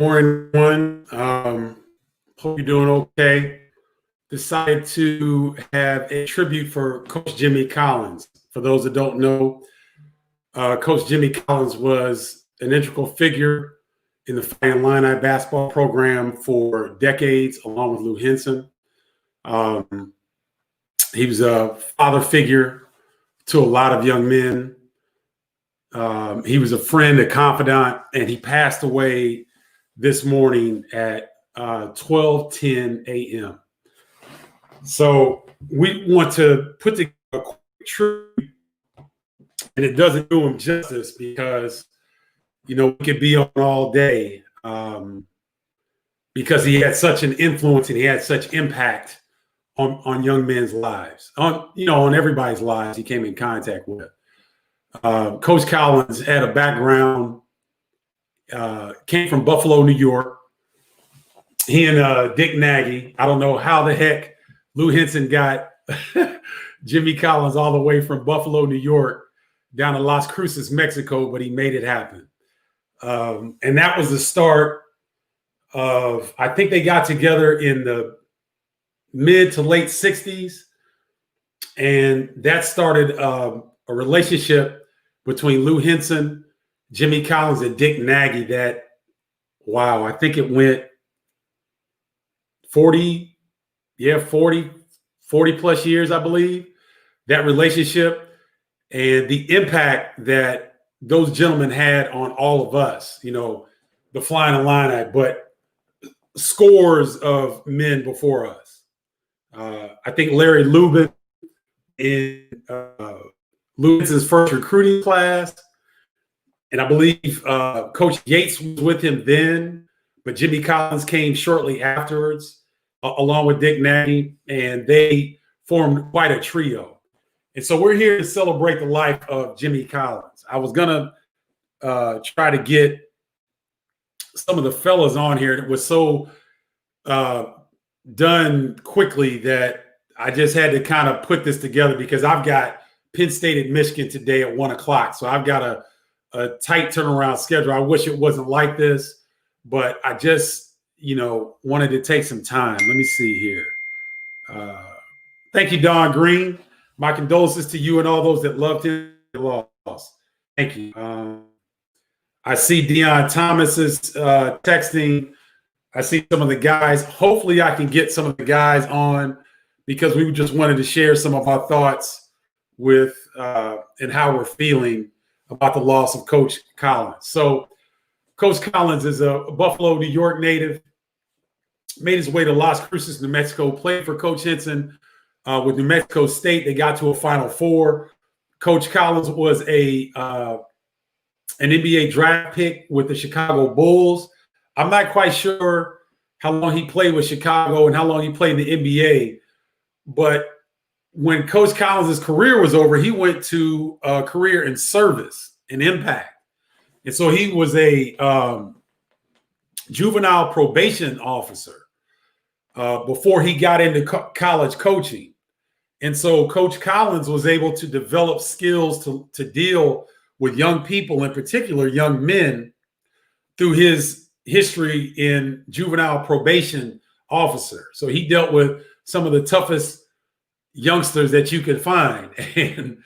Morning, everyone. Hope you're doing okay. Decided to have a tribute for Coach Jimmy Collins. For those that don't know, Coach Jimmy Collins was an integral figure in the Fighting Illini basketball program for decades, along with Lou Henson. He was a father figure to a lot of young men. He was a friend, a confidant, and he passed away this morning at 12:10 a.m. So we want to put together a quick tribute, and it doesn't do him justice because, we could be on all day because he had such an influence and he had such impact on young men's lives, on everybody's lives he came in contact with. Coach Collins had a background, came from Buffalo, New York. He and Dick Nagy, I don't know how the heck Lou Henson got Jimmy Collins all the way from Buffalo, New York, down to Las Cruces, Mexico, but he made it happen. And that was the start of, I think they got together in the mid to late 60s. And that started a relationship between Lou Henson, Jimmy Collins, and Dick Nagy that, wow, I think it went 40 plus years, I believe, that relationship and the impact that those gentlemen had on all of us, the Flying Illini, but scores of men before us. I think Larry Lubin in Lubin's first recruiting class, and I believe Coach Yates was with him then, but Jimmy Collins came shortly afterwards, along with Dick Nagy, and they formed quite a trio. And so we're here to celebrate the life of Jimmy Collins. I was going to try to get some of the fellas on here. It was so done quickly that I just had to kind of put this together because I've got Penn State at Michigan today at 1 o'clock. So I've got a tight turnaround schedule. I wish it wasn't like this, but I just, wanted to take some time. Let me see here. Thank you, Don Green. My condolences to you and all those that loved him and lost. Thank you. I see Deion Thomas is texting. I see some of the guys. Hopefully I can get some of the guys on because we just wanted to share some of our thoughts with and how we're feeling about the loss of Coach Collins. So Coach Collins is a Buffalo, New York native, made his way to Las Cruces, New Mexico, played for Coach Henson with New Mexico State. They got to a Final Four. Coach Collins was an NBA draft pick with the Chicago Bulls. I'm not quite sure how long he played with Chicago and how long he played in the NBA, but when Coach Collins' career was over, he went to a career in service and impact. And so he was a juvenile probation officer before he got into college coaching. And so Coach Collins was able to develop skills to deal with young people, in particular young men, through his history in juvenile probation officer. So he dealt with some of the toughest youngsters that you could find. And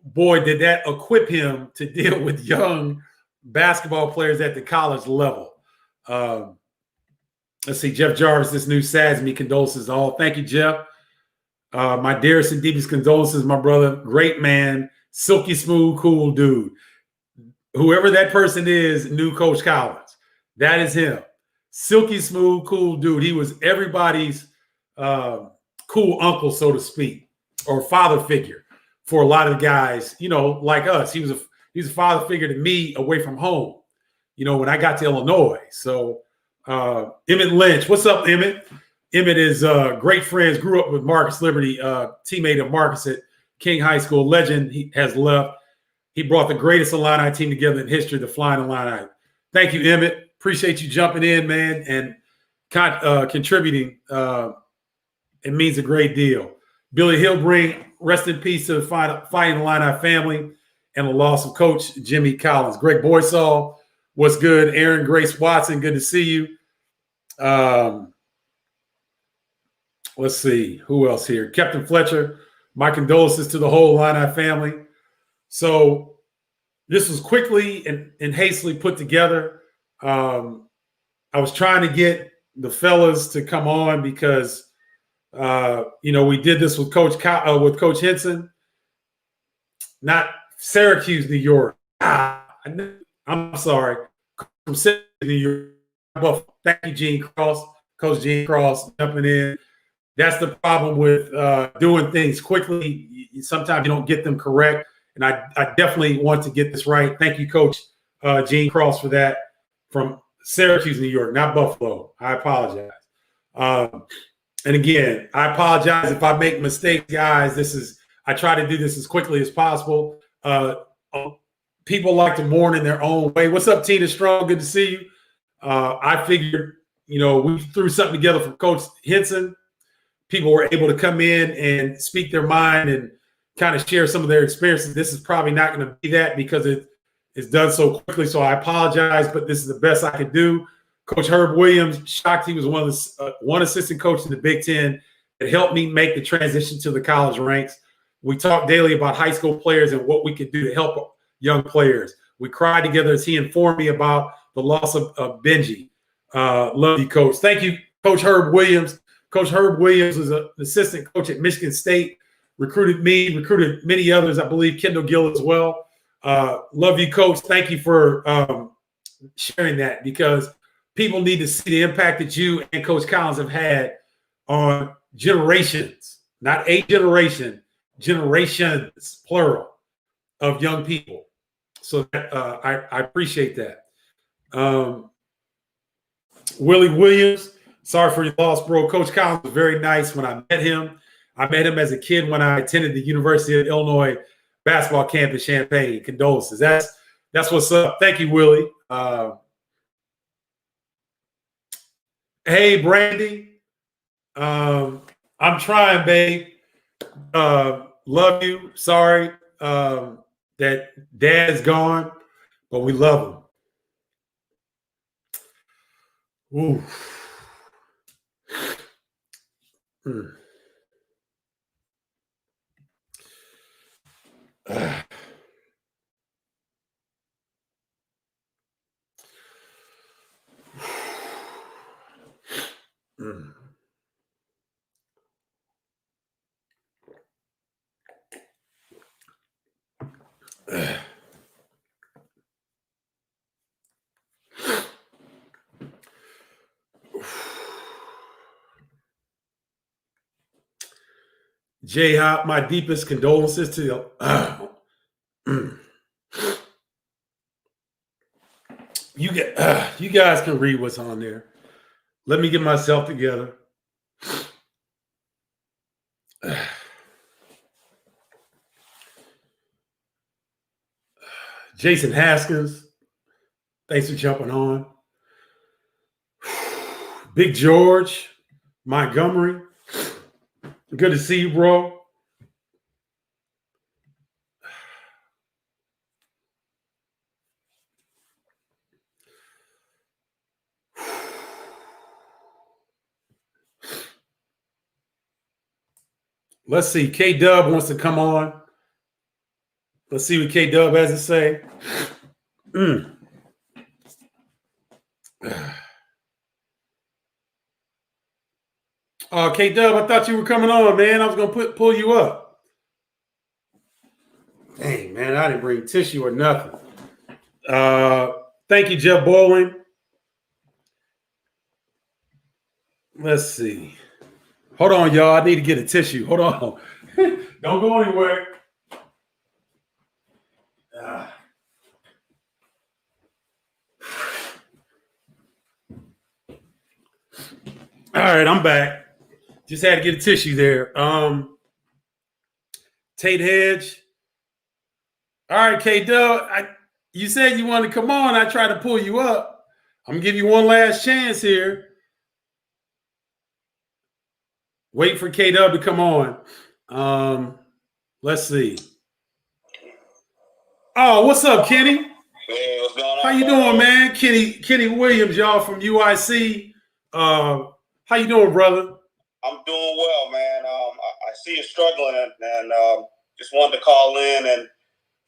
boy, did that equip him to deal with young basketball players at the college level. Let's see, Jeff Jarvis, this new SASME condolences to all. Thank you, Jeff. My dearest and deepest condolences, my brother. Great man, silky smooth, cool dude. Whoever that person is, knew Coach Collins. That is him. Silky smooth, cool dude. He was everybody's cool uncle, so to speak, or father figure for a lot of guys, like us. He was a father figure to me away from home, when I got to Illinois. So Emmett Lynch, what's up, Emmett? Emmett is great friends, grew up with Marcus Liberty, teammate of Marcus at King High School. Legend, he has left. He brought the greatest Illini team together in history, the Flying Illini. Thank you, Emmett. Appreciate you jumping in, man, and contributing. It means a great deal. Billy Hillbring, rest in peace to the Fighting Illini family and the loss of Coach Jimmy Collins. Greg Boysall, What's good? Aaron Grace Watson, good to see you. Let's see. Who else here? Captain Fletcher, my condolences to the whole Illini family. So this was quickly and hastily put together. I was trying to get the fellas to come on because, we did this with Coach Henson, not Syracuse, New York. I'm sorry. From Syracuse, New York. Well, thank you, Gene Cross, Coach Gene Cross, jumping in. That's the problem with doing things quickly. Sometimes you don't get them correct. And I definitely want to get this right. Thank you, Coach Gene Cross, for that. From Syracuse, New York, not Buffalo. I apologize. And again, I apologize if I make mistakes, guys. I try to do this as quickly as possible. People like to mourn in their own way. What's up, Tina Strong? Good to see you. I figured, we threw something together from Coach Henson. People were able to come in and speak their mind and kind of share some of their experiences. This is probably not going to be that because it's done so quickly. So I apologize, but this is the best I could do. Coach Herb Williams, shocked he was one assistant coach in the Big Ten that helped me make the transition to the college ranks. We talk daily about high school players and what we could do to help young players. We cried together as he informed me about the loss of Benji. Love you, Coach. Thank you, Coach Herb Williams. Coach Herb Williams was an assistant coach at Michigan State, recruited me, recruited many others, I believe Kendall Gill as well. Love you, Coach. Thank you for sharing that because people need to see the impact that you and Coach Collins have had on generations, not a generation, generations, plural, of young people. So I appreciate that. Willie Williams, sorry for your loss, bro. Coach Collins was very nice when I met him. I met him as a kid when I attended the University of Illinois basketball camp in Champaign. Condolences. That's what's up. Thank you, Willie. Hey, Brandy. I'm trying, babe. Love you. Sorry that Dad is gone, but we love him. Ooh. J-Hop, my deepest condolences to you guys can read what's on there. Let me get myself together. Jason Haskins, thanks for jumping on. Big George Montgomery, good to see you, bro. Let's see. K-Dub wants to come on. Let's see what K-Dub has to say. K-Dub, I thought you were coming on, man. I was going to pull you up. Dang, man, I didn't bring tissue or nothing. Thank you, Jeff Bowling. Let's see. Hold on, y'all. I need to get a tissue. Hold on. Don't go anywhere. All right, I'm back. Just had to get a tissue there. Tate Hedge. All right, K-Dub. You said you wanted to come on. I tried to pull you up. I'm going to give you one last chance here. Wait for K-Dub to come on. Let's see. Oh, what's up, Kenny? Hey, what's going on? How you doing, man? Kenny Williams, y'all from UIC. How you doing, brother? I'm doing well, man. I see you struggling, and just wanted to call in and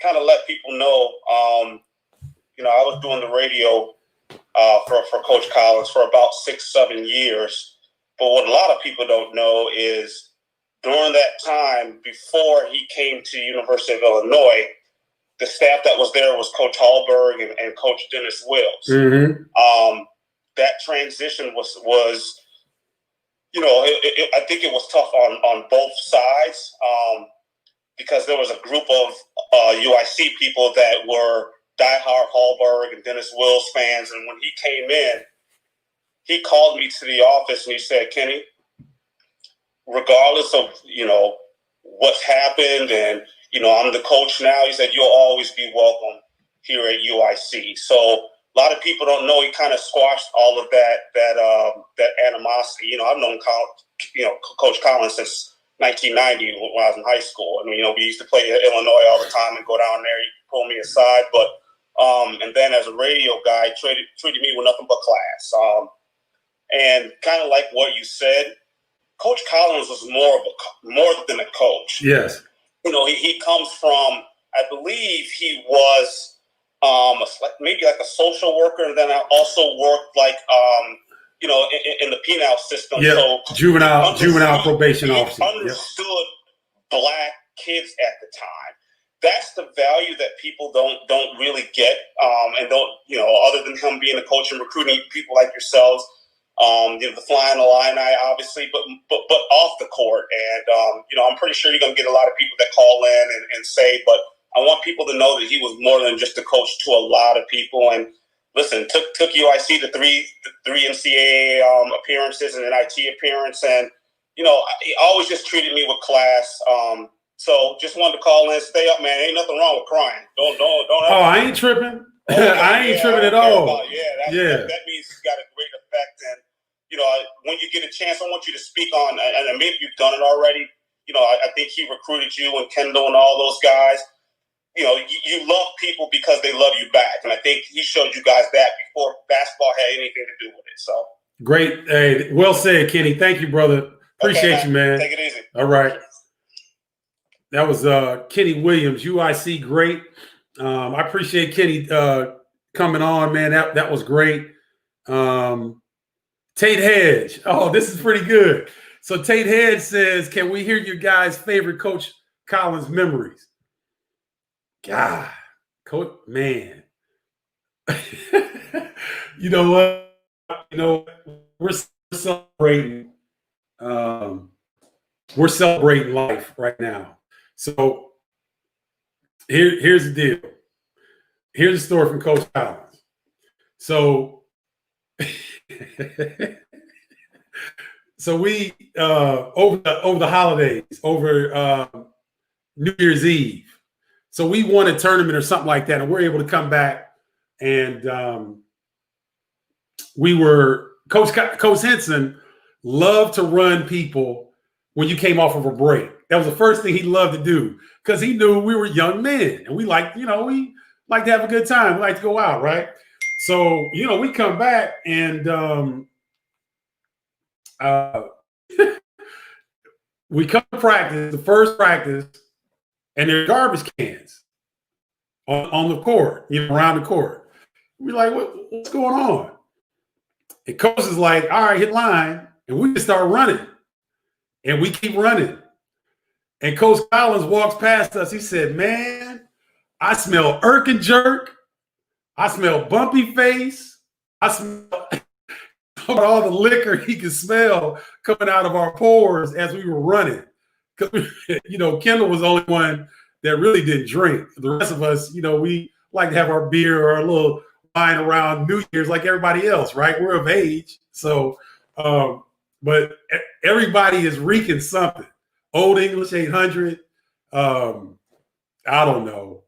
kind of let people know. I was doing the radio for Coach Collins for about 6-7 years. But what a lot of people don't know is during that time, before he came to University of Illinois, the staff that was there was Coach Hallberg and Coach Dennis Wills. Mm-hmm. That transition was I think it was tough on both sides because there was a group of UIC people that were diehard Hallberg and Dennis Wills fans. And when he came in, he called me to the office and he said, Kenny, regardless of, what's happened and, I'm the coach now, he said, you'll always be welcome here at UIC. So a lot of people don't know he kind of squashed all of that animosity. I've known Coach Collins since 1990 when I was in high school. I mean, we used to play at Illinois all the time and go down there. He'd pull me aside, but and then as a radio guy, treated me with nothing but class. And kind of like what you said, Coach Collins was more than a coach. Yes. He comes from, I believe he was maybe like a social worker, and then I also worked like in the penal system. Yeah, so juvenile probation officer. Understood Black kids at the time. That's the value that people don't really get, and don't other than him being a coach and recruiting people like yourselves. The flying Illini, obviously, but off the court, and I'm pretty sure you're going to get a lot of people that call in and say, but I want people to know that he was more than just a coach to a lot of people. And listen, took UIC to three NCAA appearances and an IT appearance, and he always just treated me with class. So just wanted to call in, stay up, man. Ain't nothing wrong with crying. Don't. Oh, I ain't tripping. I ain't tripping at all. That means it's got a great effect. And when you get a chance, I want you to speak on, and maybe you've done it already. I think he recruited you and Kendall and all those guys. You love people because they love you back, and I think he showed you guys that before basketball had anything to do with it. So great. Hey, well said, Kenny. Thank you, brother. Appreciate you, man. Take it easy. All right. That was Kenny Williams, UIC great. I appreciate Kenny coming on, man. That was great. Tate Hedge. Oh, this is pretty good. So Tate Hedge says, can we hear your guys' favorite Coach Collins memories? God, Coach, man. You know what? We're celebrating. We're celebrating life right now. So here's the deal. Here's a story from Coach Collins. So, we over the holidays, over New Year's Eve. So we won a tournament or something like that, and we're able to come back. And Coach Henson loved to run people when you came off of a break. That was the first thing he loved to do because he knew we were young men and we like to have a good time. We like to go out, right? So, we come back and we come to practice, the first practice, and there are garbage cans on the court, around the court. We're like, what's going on? And coach is like, all right, hit line. And we just start running. And we keep running. And Coach Collins walks past us. He said, man, I smell irk and jerk. I smell bumpy face. I smell all the liquor he could smell coming out of our pores as we were running. Because, Kendall was the only one that really didn't drink. The rest of us, we like to have our beer or a little wine around New Year's like everybody else, right? We're of age. So, but everybody is reeking something. Old English 800. I don't know.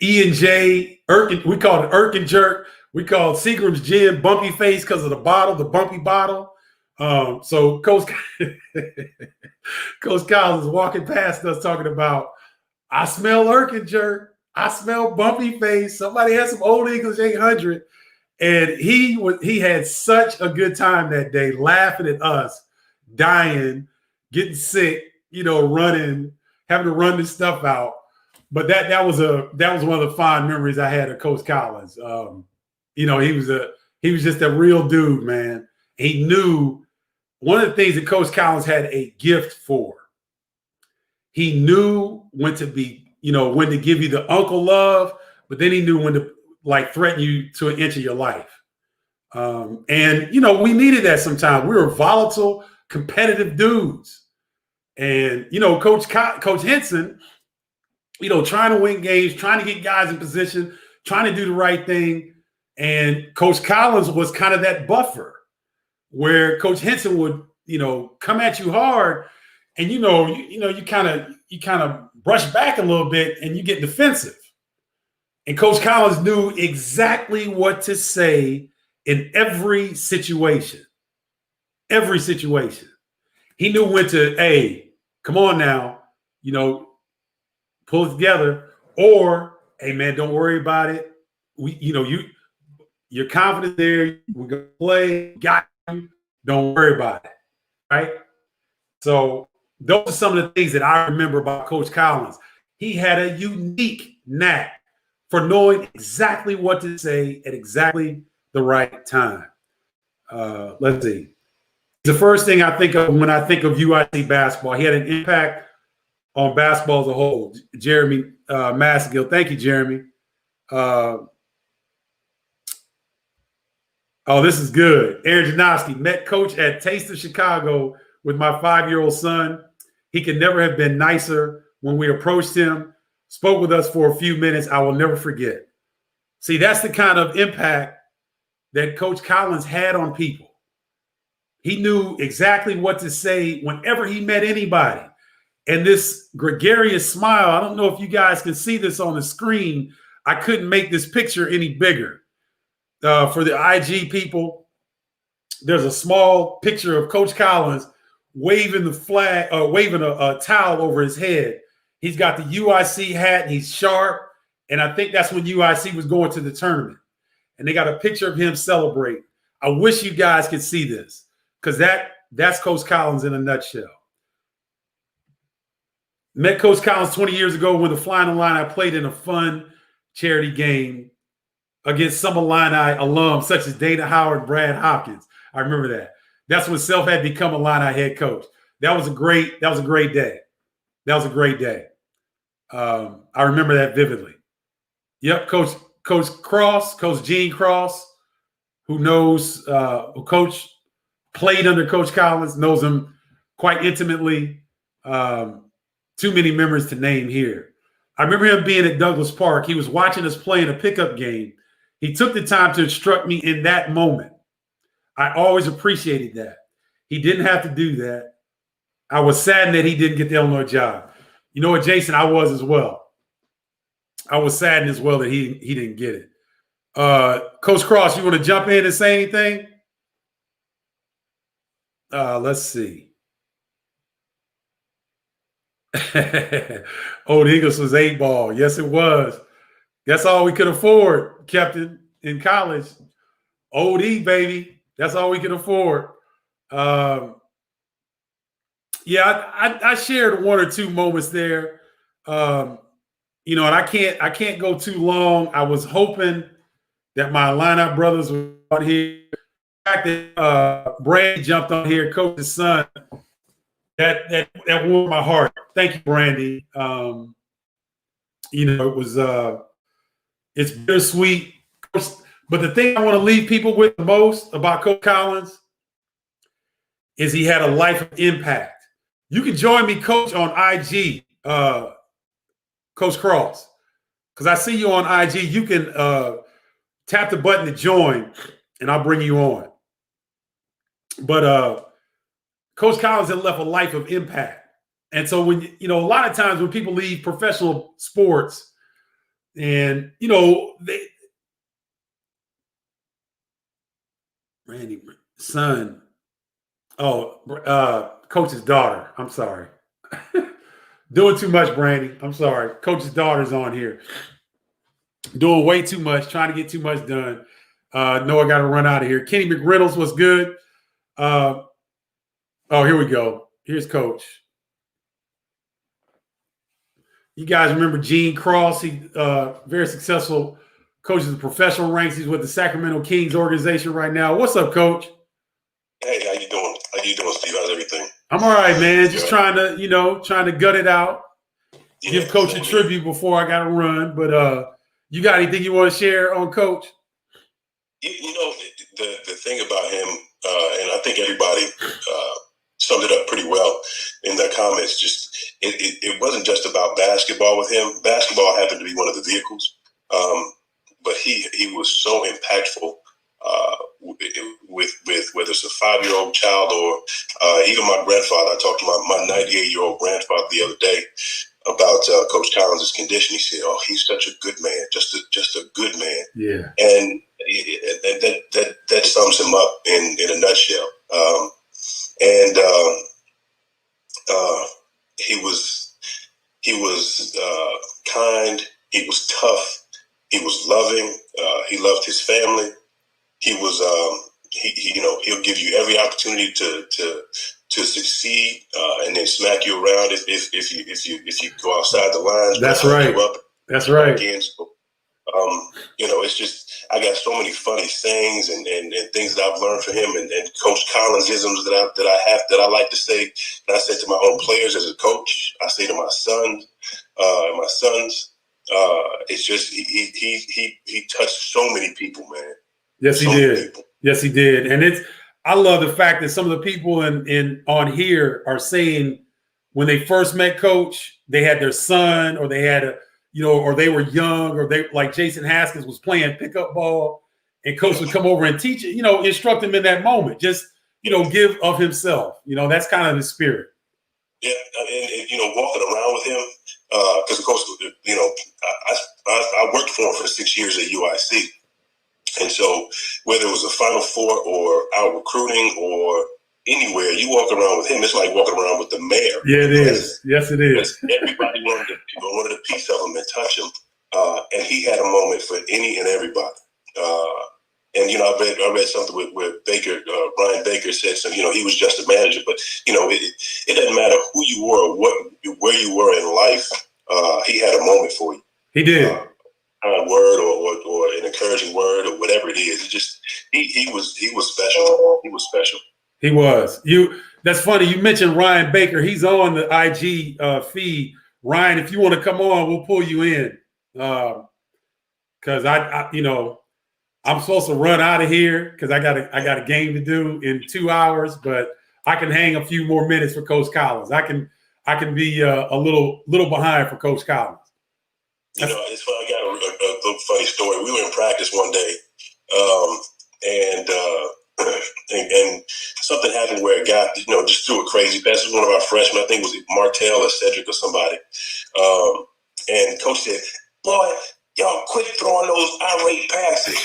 E&J, we call it Irk and Jerk. We call Seagram's Gin Bumpy Face because of the bumpy bottle. So Coach Collins is walking past us talking about, I smell Irk and Jerk. I smell bumpy face. Somebody had some Old English 800. And he had such a good time that day, laughing at us, dying, getting sick, running, having to run this stuff out. But that was one of the fond memories I had of Coach Collins. He was just a real dude, man. He knew one of the things that Coach Collins had a gift for. He knew when to when to give you the uncle love, but then he knew when to threaten you to an inch of your life. And we needed that sometimes. We were volatile, competitive dudes. And, Coach Henson, trying to win games, trying to get guys in position, trying to do the right thing. And Coach Collins was kind of that buffer where Coach Henson would, come at you hard, and you kind of brush back a little bit and you get defensive. And Coach Collins knew exactly what to say in every situation. Every situation. He knew when to, hey, come on now, pull it together, or, hey man, don't worry about it. You're confident there. We're gonna play. Got you. Don't worry about it. Right. So those are some of the things that I remember about Coach Collins. He had a unique knack for knowing exactly what to say at exactly the right time. Let's see. The first thing I think of when I think of UIC basketball, he had an impact on basketball as a whole. Jeremy Massagill. Thank you, Jeremy. This is good. Aaron Janowski, met Coach at Taste of Chicago with my 5-year-old son. He could never have been nicer when we approached him, spoke with us for a few minutes. I will never forget. See, that's the kind of impact that Coach Collins had on people. He knew exactly what to say whenever he met anybody. And this gregarious smile, I don't know if you guys can see this on the screen. I couldn't make this picture any bigger. For the IG people, there's a small picture of Coach Collins waving the flag, waving a towel over his head. He's got the UIC hat, and he's sharp. And I think that's when UIC was going to the tournament. And they got a picture of him celebrating. I wish you guys could see this, because that's Coach Collins in a nutshell. Met Coach Collins 20 years ago when the Flying Illini played in a fun charity game against some Illini alums such as Dana Howard and Brad Hopkins. I remember that. That's when Self had become Illini head coach. That was a great day. That was a great day. I remember that vividly. Yep, Coach Cross, Coach Gene Cross, who Coach played under Coach Collins, knows him quite intimately. Too many memories to name here. I remember him being at Douglas Park. He was watching us play in a pickup game. He took the time to instruct me in that moment. I always appreciated that. He didn't have to do that. I was saddened that he didn't get the Illinois job. You know what, Jason? I was as well. I was saddened as well that he didn't get it. Coach Cross, you want to jump in and say anything? Let's see. Old English was 8-ball. Yes, it was. That's all we could afford, Captain, in college. Old E, baby. That's all we could afford. I shared one or two moments there. And I can't go too long. I was hoping that my Illini brothers were out here. The fact that Brandy jumped on here, Coach's son, that warmed my heart. Thank you, Brandy. It was it's bittersweet. But the thing I want to leave people with the most about Coach Collins is he had a life of impact. You can join me, Coach, on IG, Coach Cross, because I see you on IG. You can tap the button to join, and I'll bring you on. But Coach Collins had left a life of impact. And so when, a lot of times when people leave professional sports and, Randy, son, Coach's daughter. I'm sorry. Doing too much, Brandy. I'm sorry. Coach's daughter's on here. Doing way too much, trying to get too much done. No, I got to run out of here. Kenny McReynolds was good. Oh, here we go. Here's Coach. You guys remember Gene Cross? He very successful coach in the professional ranks. He's with the Sacramento Kings organization right now. What's up, Coach? Hey, how you doing? How you doing, Steve? How's everything? I'm all right, man. Just trying to gut it out. Yeah, Give Coach a tribute before I got to run. But you got anything you want to share on Coach? You know, the thing about him, and I think everybody summed it up pretty well in their comments. Just it wasn't just about basketball with him. Basketball happened to be one of the vehicles, but he was so impactful with whether it's a 5-year-old child or even my grandfather. I talked to my 98-year-old grandfather the other day about Coach Collins' condition. He said, "Oh, he's such a good man, just a good man." Yeah, and that sums him up in a nutshell. He was kind. He was tough. He was loving. He loved his family. He was he'll give you every opportunity to succeed, and then smack you around if you go outside the lines. That's right. That's right. Again, so, it's just I got so many funny sayings and things that I've learned from him, and Coach Collins isms that I like to say. And I say to my own players as a coach. I say to my sons, it's just he touched so many people, man. Yes, he did. Yes, he did. And I love the fact that some of the people on here are saying when they first met Coach, they had their son, or they had or they were young, or they, like Jason Haskins was playing pickup ball, and Coach would come over and teach it, instruct him in that moment. Just, give of himself. That's kind of his spirit. Yeah, and walking around with him, because of course, I worked for him for 6 years at UIC. And so whether it was a Final Four or our recruiting or anywhere, you walk around with him, it's like walking around with the mayor. Yeah, it is. Yes, it is. Everybody wanted a piece of him and touch him. And he had a moment for any and everybody. I read something where Ryan Baker said, so, he was just a manager, but, it doesn't matter who you were or where you were in life. He had a moment for you. He did. A word or an encouraging word or whatever it is. It just he was special. He was special. He was. That's funny. You mentioned Ryan Baker. He's on the IG feed. Ryan, if you want to come on, we'll pull you in. Because I'm supposed to run out of here because I got a game to do in 2 hours, but I can hang a few more minutes for Coach Collins. I can be a little behind for Coach Collins. It's funny. I got a little funny story. We were in practice one day, and something happened where a guy, just threw a crazy pass. It was one of our freshmen. I think it was Martell or Cedric or somebody. And Coach said, "Boy, y'all quit throwing those irate passes."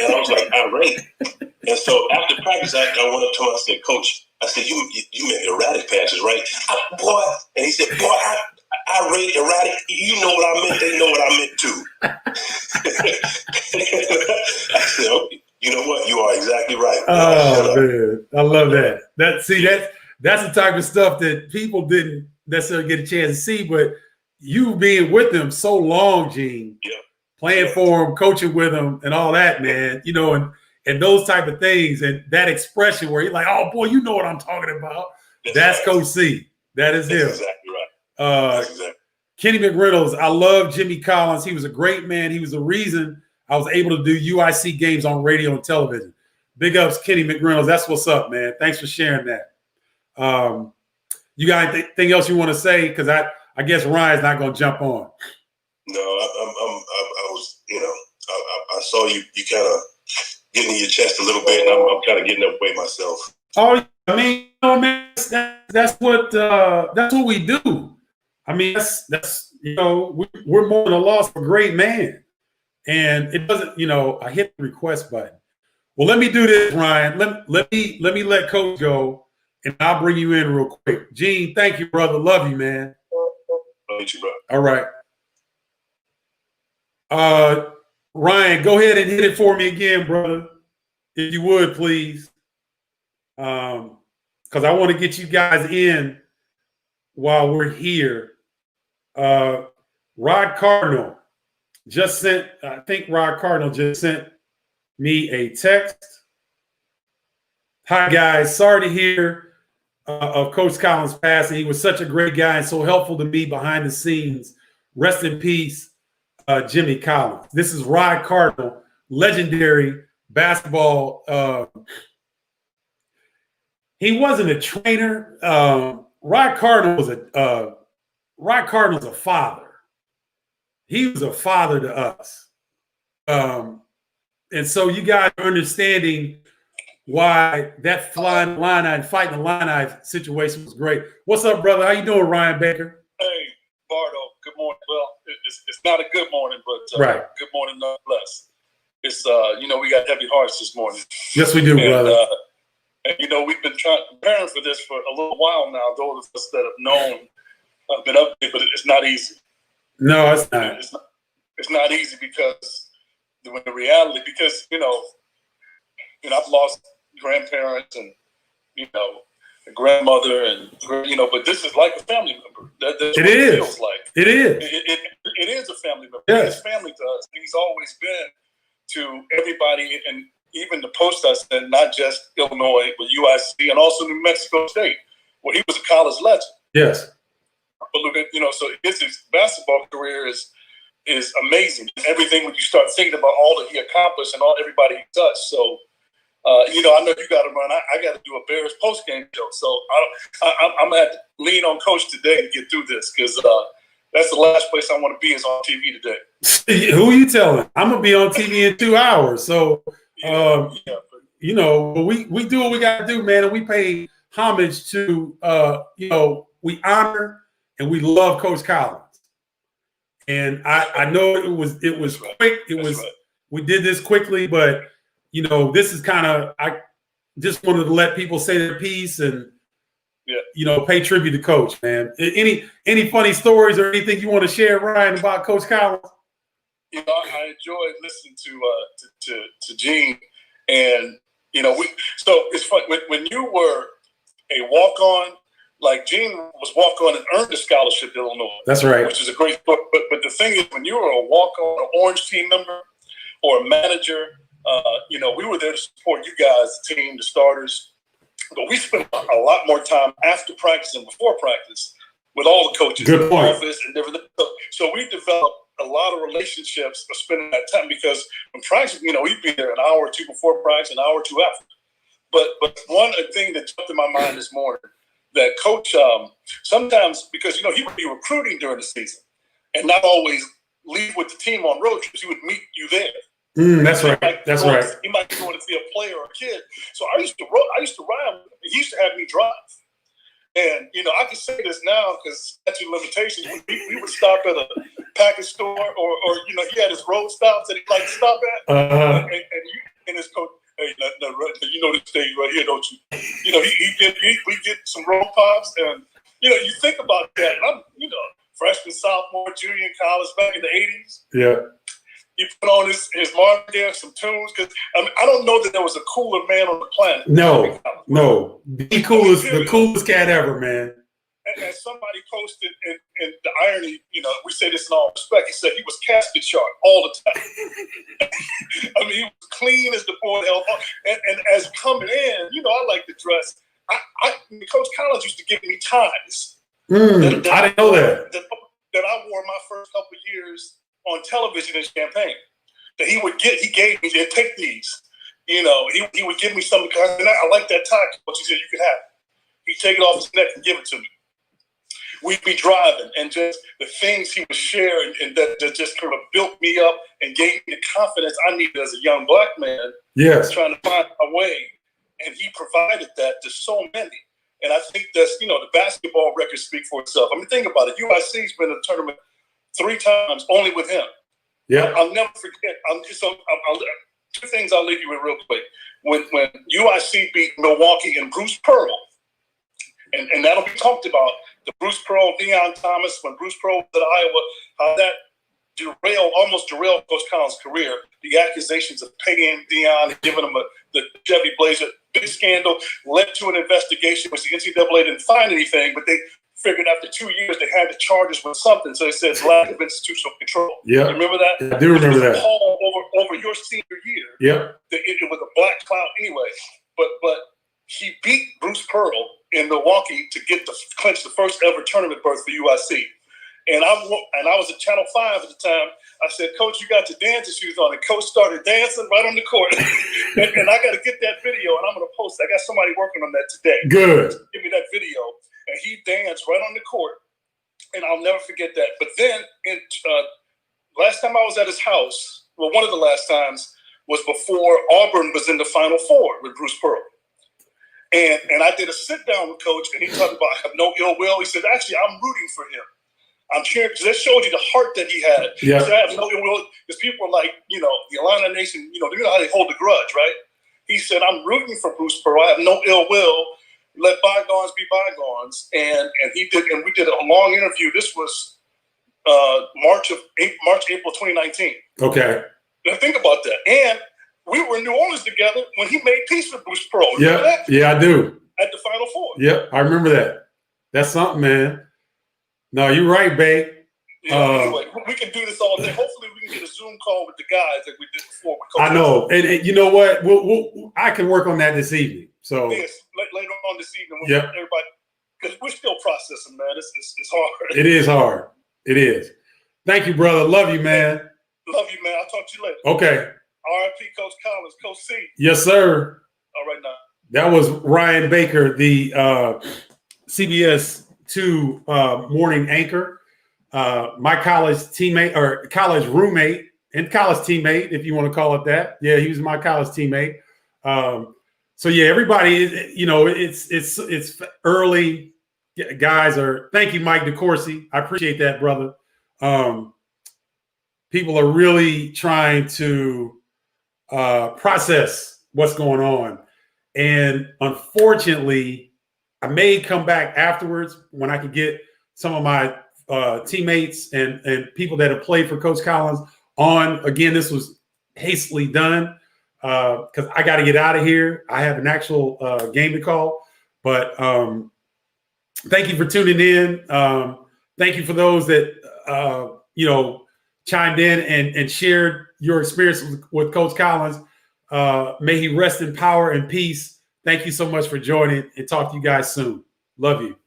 And I was like, irate? And so after practice, I went up to him. I said, "Coach," I said, you meant erratic passes, right? Boy. And he said, "Boy, irate, erratic, you know what I meant. They know what I meant too." I said, "Okay, you know what? You are exactly right." Oh man, I love that. That's the type of stuff that people didn't necessarily get a chance to see, but you being with them so long, Gene, playing for him, coaching with him, and all that, man, and those type of things, and that expression where you're like, "Oh boy, you know what I'm talking about." That's right. Coach C. That is him. Exactly right. Exactly. Kenny McReynolds, I love Jimmy Collins. He was a great man. He was the reason I was able to do UIC games on radio and television. Big ups, Kenny McReynolds. That's what's up, man. Thanks for sharing that. You got anything else you want to say? Because I guess Ryan's not going to jump on. No, I was, I saw you kind of getting in your chest a little bit, and I'm kind of getting away myself. Oh, I mean, man, that's what we do. I mean, that's we're more than a loss of a great man. And it doesn't, I hit the request button. Well, let me do this, Ryan. Let me let Coach go, and I'll bring you in real quick. Gene, thank you, brother. Love you, man. Love you, brother. All right. Ryan, go ahead and hit it for me again, brother, if you would, please. Because I want to get you guys in while we're here. Rod Cardinal just sent, I think Rod Cardinal just sent me a text. Hi, guys. Sorry to hear of Coach Collins passing. He was such a great guy and so helpful to me behind the scenes. Rest in peace, Jimmy Collins. This is Rod Cardinal, legendary basketball. He wasn't a trainer. Rod Cardinal was a father. He was a father to us. And so you guys are understanding why that flying Illini, fighting Illini situation was great. What's up, brother? How you doing, Ryan Baker? Hey, Bardo. Good morning. Well, it's not a good morning, but right. Good morning nonetheless. It's we got heavy hearts this morning. Yes, we do, brother. And we've been preparing for this for a little while now. Those of us that have known have been up there, but it's not easy. No, it's not. It's not easy because when the reality, because I've lost grandparents and a grandmother and but this is like a family member. That's what it feels like. It is. It is a family member. Yes. He's family to us. He's always been to everybody, and even the post I said, not just Illinois, but UIC and also New Mexico State, where he was a college legend. Yes. But look at so his basketball career is amazing. Everything when you start thinking about all that he accomplished and all everybody he touched. So. I know you got to run. I got to do a Bears post-game show. So I'm going to have to lean on Coach today to get through this because that's the last place I want to be is on TV today. Who are you telling? I'm going to be on TV in 2 hours. So, we do what we got to do, man. And we pay homage to, we honor and we love Coach Collins. And I know it was quick. We did this quickly, but this is kind of, I just wanted to let people say their piece and, pay tribute to Coach, man. Any funny stories or anything you want to share, Ryan, about Coach Collins? I enjoyed listening to Gene, and so it's fun when you were a walk-on, like Gene was walk-on and earned a scholarship in Illinois. That's right. Which is a great book. But the thing is, when you were a walk-on, an Orange team member, or a manager. We were there to support you guys, the team, the starters. But we spent a lot more time after practice and before practice with all the coaches in the office and everything. So we developed a lot of relationships for spending that time because when practice, we'd be there an hour or two before practice, an hour or two after. But one thing that jumped in my mind this morning, that Coach sometimes, because, he would be recruiting during the season and not always leave with the team on road trips. He would meet you there. That's right. That's right. He might be going to see a player or a kid. So I used to ride with him. He used to have me drive. And, I can say this now because statute of limitations. We would stop at a package store or he had his road stops that he liked to stop at. And his coach, hey, you know this stage right here, don't you? We get some road pops and, you think about that. And I'm, freshman, sophomore, junior in college back in the 80s. Yeah. He put on his Marvin Gaye, some tunes, because I don't know that there was a cooler man on the planet. No. The coolest cat ever, man. And somebody posted, and the irony, we say this in all respect, he said he was casket sharp all the time. He was clean as the board held on. And as coming in, I like to dress. Coach Collins used to give me ties. I didn't know that. That I wore my first couple of years on television in Champaign, that he gave me, take these, he would give me something, and I like that tie, but he said, you can have it. He'd take it off his neck and give it to me. We'd be driving, and just the things he would share, and that just kind of built me up and gave me the confidence I needed as a young black man, trying to find a way, and he provided that to so many. And I think that's, the basketball records speak for itself. Think about it. UIC's been in a tournament 3 times only with him. Yeah, I'll never forget. Two things I'll leave you with real quick. When UIC beat Milwaukee and Bruce Pearl, and that'll be talked about. The Bruce Pearl, Deion Thomas, when Bruce Pearl was at Iowa, how that almost derailed Coach Collins' career. The accusations of paying Deion and giving him the Chevy Blazer, big scandal, led to an investigation, which the NCAA didn't find anything, but they figured after 2 years they had the charges with something. So it says lack of institutional control. Yeah. Remember that? I do remember that. Over your senior year. Yeah. It was a black cloud anyway. But he beat Bruce Pearl in Milwaukee to clinch the first ever tournament berth for USC. And I was at Channel 5 at the time. I said, Coach, you got your dancing shoes on. And Coach started dancing right on the court. and I got to get that video, and I'm going to post it. I got somebody working on that today. Good. Give me that video. And he danced right on the court. And I'll never forget that. But then, last time I was at his house, well, one of the last times was before Auburn was in the Final Four with Bruce Pearl. And I did a sit-down with Coach, and he talked about, I have no ill will. He said, actually, I'm rooting for him. I'm cheering because that showed you the heart that he had. Yeah. He said, I have no ill will. Because people are like, the Illini Nation, you know how they hold the grudge, right? He said, I'm rooting for Bruce Pearl. I have no ill will. Let bygones be bygones. And he did, and we did a long interview. This was March, April 2019. Okay. Now think about that. And we were in New Orleans together when he made peace with Bruce Pearl. Yeah. That? Yeah, I do. At the Final Four. Yep, I remember that. That's something, man. No, you're right, babe. Yeah, anyway, we can do this all day. Hopefully, we can get a Zoom call with the guys like we did before. With Coach I know, and you know what? I can work on that this evening. So yes, later on this evening, yep. Everybody, because we're still processing, man. It's hard. It is hard. It is. Thank you, brother. Love you, man. Love you, man. I'll talk to you later. Okay. R.I.P. Coach Collins, Coach C. Yes, sir. All right, now. That was Ryan Baker, the CBS 2 morning anchor. My college teammate or college roommate and college teammate, if you want to call it that. Yeah, he was my college teammate. So yeah, everybody, it's early. Guys thank you, Mike DeCourcy. I appreciate that, brother. People are really trying to process what's going on. And unfortunately, I may come back afterwards when I can get some of my teammates and people that have played for Coach Collins on. Again, this was hastily done because I got to get out of here. I have an actual game to call. But thank you for tuning in. Thank you for those that, chimed in and shared your experience with Coach Collins. May he rest in power and peace. Thank you so much for joining, and talk to you guys soon. Love you.